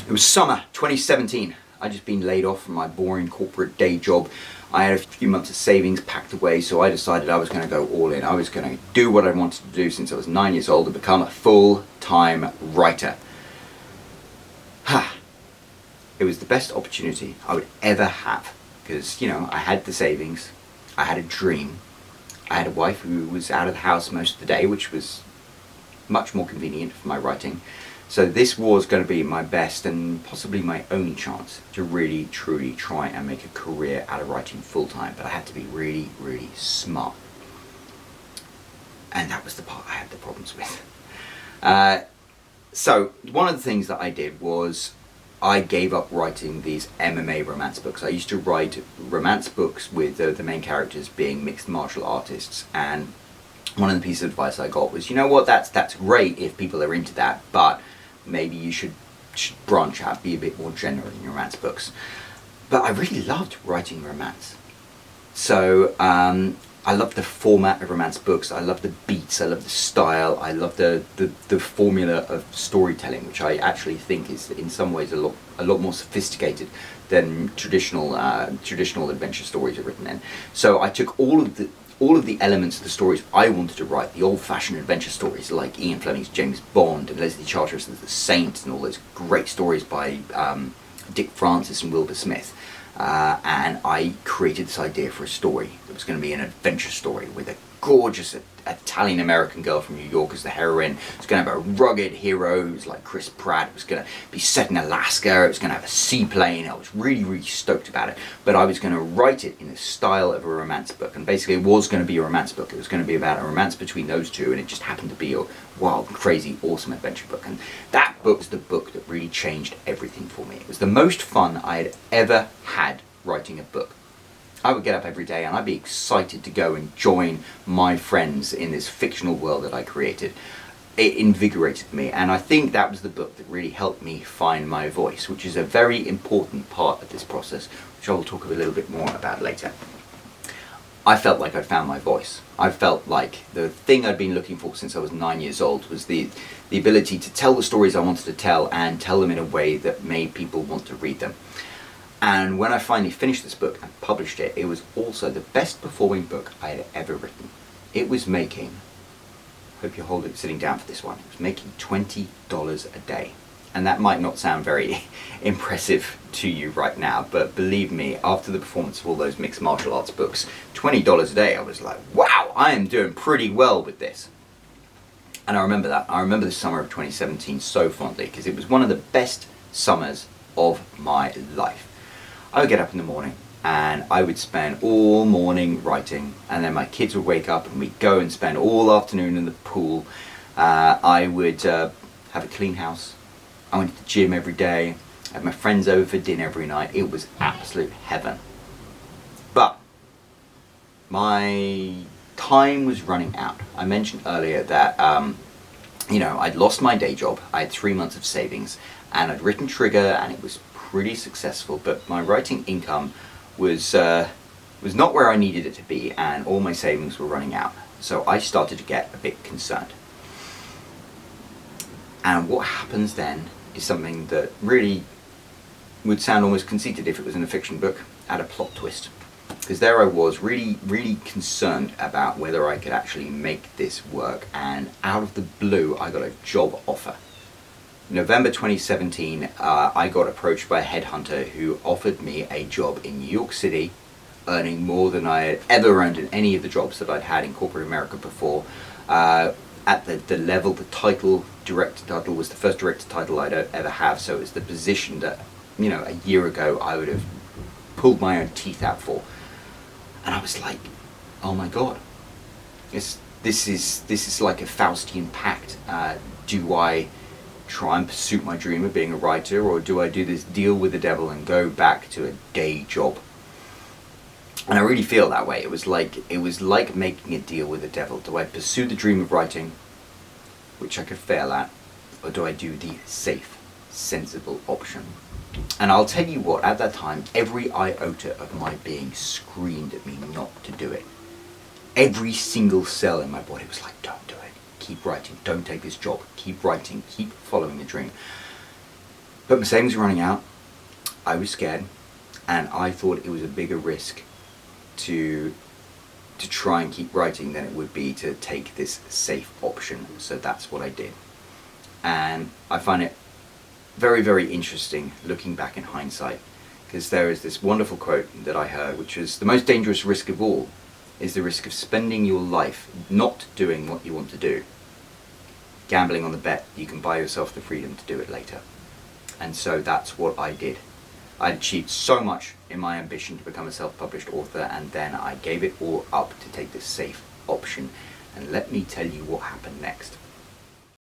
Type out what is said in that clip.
It was summer 2017. I'd just been laid off from my boring corporate day job. I had a few months of savings packed away, so I decided I was going to go all in. I was going to do what I wanted to do since I was 9 years old and become a full-time writer. It was the best opportunity I would ever have because, you know, I had the savings, I had a dream, I had a wife who was out of the house most of the day, which was much more convenient for my writing. So this was going to be my best and possibly my only chance to really, truly try and make a career out of writing full time. But I had to be really, really smart. And that was the part I had the problems with. So one of the things that I did was I gave up writing these MMA romance books. I used to write romance books with the main characters being mixed martial artists, and one of the pieces of advice I got was, you know what, that's great if people are into that, but maybe you should branch out, be a bit more general in your romance books. But I really loved writing romance. So I love the format of romance books, I love the beats, I love the style, I love the formula of storytelling, which I actually think is in some ways a lot more sophisticated than traditional adventure stories are written in. So I took all of the elements of the stories I wanted to write, the old-fashioned adventure stories like Ian Fleming's James Bond and Leslie Charteris's The Saint and all those great stories by Dick Francis and Wilbur Smith. And I created this idea for a story that was going to be an adventure story with a gorgeous Italian-American girl from New York as the heroine. It's going to have a rugged hero who's like Chris Pratt. It was going to be set in Alaska. It was going to have a seaplane. I was really, really stoked about it. But I was going to write it in the style of a romance book. And basically it was going to be a romance book. It was going to be about a romance between those two, and it just happened to be a wild, crazy, awesome adventure book. And that book was the book that really changed everything for me. It was the most fun I had ever had writing a book. I would get up every day and I'd be excited to go and join my friends in this fictional world that I created. It invigorated me, and I think that was the book that really helped me find my voice, which is a very important part of this process, which I will talk a little bit more about later. I felt like I'd found my voice. I felt like the thing I'd been looking for since I was 9 years old was the ability to tell the stories I wanted to tell and tell them in a way that made people want to read them. And when I finally finished this book and published it, it was also the best performing book I had ever written. It was making, I hope you're sitting down for this one, it was making $20 a day. And that might not sound very impressive to you right now, but believe me, after the performance of all those mixed martial arts books, $20 a day, I was like, wow, I am doing pretty well with this. And I remember that. I remember the summer of 2017 so fondly, because it was one of the best summers of my life. I would get up in the morning and I would spend all morning writing, and then my kids would wake up and we'd go and spend all afternoon in the pool. I would have a clean house. I went to the gym every day. I had my friends over for dinner every night. It was absolute heaven. But my time was running out. I mentioned earlier that I'd lost my day job. I had 3 months of savings and I'd written Trigger and it was pretty successful, but my writing income was not where I needed it to be, and all my savings were running out. So I started to get a bit concerned. And what happens then is something that really would sound almost conceited if it was in a fiction book, at a plot twist. Because there I was, really, really concerned about whether I could actually make this work, and out of the blue I got a job offer. November 2017, I got approached by a headhunter who offered me a job in New York City, earning more than I had ever earned in any of the jobs that I'd had in corporate America before. At the level, the title, director title, was the first director title I'd ever have, so it was the position that, a year ago I would have pulled my own teeth out for. And I was like, oh my god, this is like a Faustian pact. Do I try and pursue my dream of being a writer, or do I do this deal with the devil and go back to a day job? And I really feel that way. It was like making a deal with the devil. Do I pursue the dream of writing, which I could fail at, or do I do the safe, sensible option? And I'll tell you what, at that time, every iota of my being screamed at me not to do it. Every single cell in my body was like, don't do it. Keep writing, don't take this job, keep writing, keep following the dream. But my savings were running out. I was scared, and I thought it was a bigger risk to try and keep writing than it would be to take this safe option. So that's what I did. And I find it very, very interesting looking back in hindsight, because there is this wonderful quote that I heard, which is, the most dangerous risk of all is the risk of spending your life not doing what you want to do, gambling on the bet you can buy yourself the freedom to do it later. And so that's what I did. I achieved so much in my ambition to become a self-published author, and then I gave it all up to take this safe option. And let me tell you what happened next.